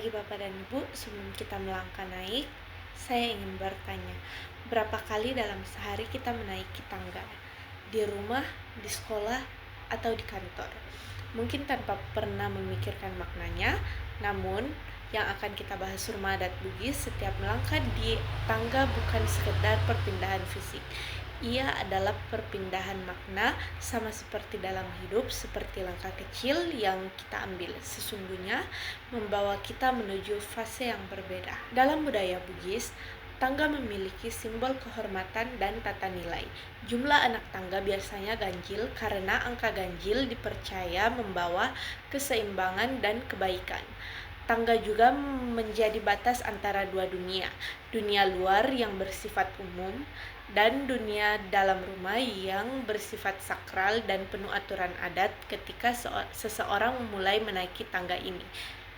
pagi Bapak dan Ibu, sebelum kita melangkah naik, saya ingin bertanya, berapa kali dalam sehari kita menaiki tangga? Di rumah, di sekolah, atau di kantor? Mungkin tanpa pernah memikirkan maknanya, namun yang akan kita bahas rumah adat Bugis, setiap melangkah di tangga bukan sekedar perpindahan fisik. Ia adalah perpindahan makna, sama seperti dalam hidup, seperti langkah kecil yang kita ambil sesungguhnya membawa kita menuju fase yang berbeda. Dalam budaya Bugis, tangga memiliki simbol kehormatan dan tata nilai. Jumlah anak tangga biasanya ganjil karena angka ganjil dipercaya membawa keseimbangan dan kebaikan. Tangga juga menjadi batas antara dua dunia, dunia luar yang bersifat umum dan dunia dalam rumah yang bersifat sakral dan penuh aturan adat. Ketika seseorang memulai menaiki tangga ini,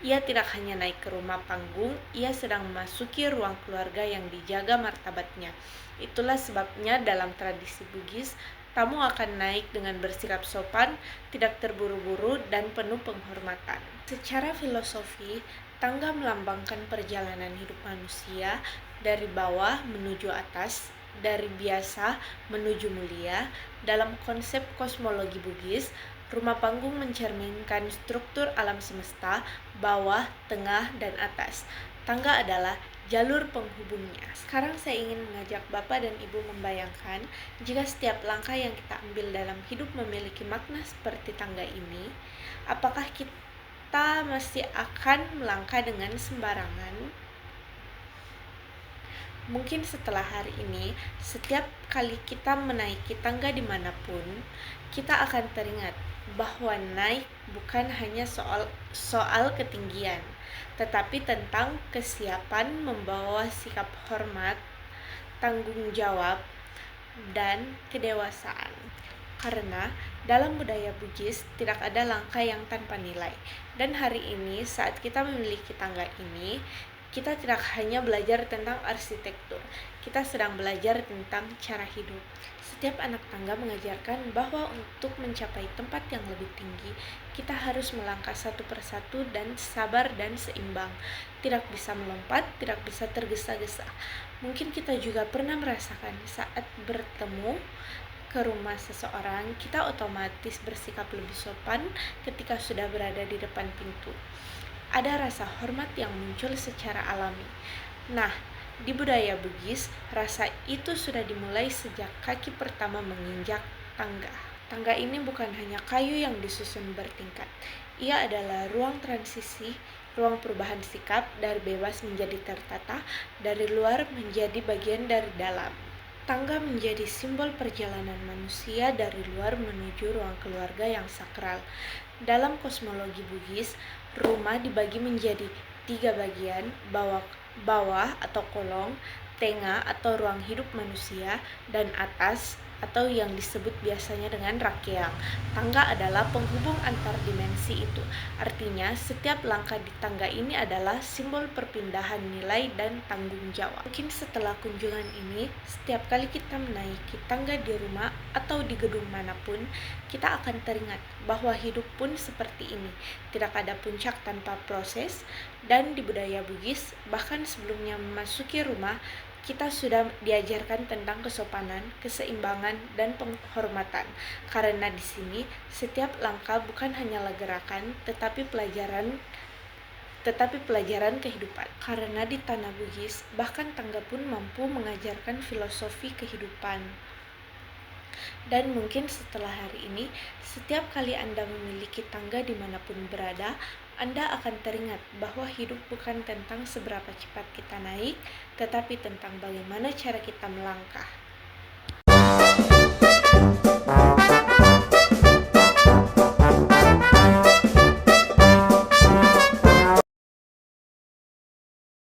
ia tidak hanya naik ke rumah panggung, ia sedang memasuki ruang keluarga yang dijaga martabatnya. Itulah sebabnya dalam tradisi Bugis, tamu akan naik dengan bersikap sopan, tidak terburu-buru, dan penuh penghormatan. Secara filosofi, tangga melambangkan perjalanan hidup manusia dari bawah menuju atas, dari biasa menuju mulia. Dalam konsep kosmologi Bugis, rumah panggung mencerminkan struktur alam semesta, bawah, tengah, dan atas. Tangga adalah jalur penghubungnya. Sekarang saya ingin mengajak Bapak dan Ibu membayangkan jika setiap langkah yang kita ambil dalam hidup memiliki makna seperti tangga ini, apakah kita masih akan melangkah dengan sembarangan? Mungkin setelah hari ini, setiap kali kita menaiki tangga dimanapun, kita akan teringat bahwa naik bukan hanya soal ketinggian, tetapi tentang kesiapan membawa sikap hormat, tanggung jawab, dan kedewasaan. Karena dalam budaya Bugis tidak ada langkah yang tanpa nilai. Dan hari ini saat kita memiliki tangga ini, kita tidak hanya belajar tentang arsitektur, kita sedang belajar tentang cara hidup. Setiap anak tangga mengajarkan bahwa untuk mencapai tempat yang lebih tinggi, kita harus melangkah satu persatu dan sabar dan seimbang. Tidak bisa melompat, tidak bisa tergesa-gesa. Mungkin kita juga pernah merasakan saat bertemu ke rumah seseorang, kita otomatis bersikap lebih sopan ketika sudah berada di depan pintu. Ada rasa hormat yang muncul secara alami. Nah, di budaya Bugis, rasa itu sudah dimulai sejak kaki pertama menginjak tangga. Tangga ini bukan hanya kayu yang disusun bertingkat. Ia adalah ruang transisi, ruang perubahan sikap dari bebas menjadi tertata, dari luar menjadi bagian dari dalam. Tangga menjadi simbol perjalanan manusia dari luar menuju ruang keluarga yang sakral. Dalam kosmologi Bugis, rumah dibagi menjadi 3 bagian, bawah atau kolong, tengah atau ruang hidup manusia, dan atas atau yang disebut biasanya dengan rakeang. Tangga adalah penghubung antar dimensi itu. Artinya, setiap langkah di tangga ini adalah simbol perpindahan nilai dan tanggung jawab. Mungkin setelah kunjungan ini, setiap kali kita menaiki tangga di rumah atau di gedung manapun, kita akan teringat bahwa hidup pun seperti ini. Tidak ada puncak tanpa proses, dan di budaya Bugis, bahkan sebelumnya memasuki rumah, kita sudah diajarkan tentang kesopanan, keseimbangan, dan penghormatan. Karena di sini setiap langkah bukan hanyalah gerakan, tetapi pelajaran kehidupan. Karena di tanah Bugis, bahkan tangga pun mampu mengajarkan filosofi kehidupan. Dan mungkin setelah hari ini, setiap kali Anda memiliki tangga dimanapun berada, Anda akan teringat bahwa hidup bukan tentang seberapa cepat kita naik, tetapi tentang bagaimana cara kita melangkah.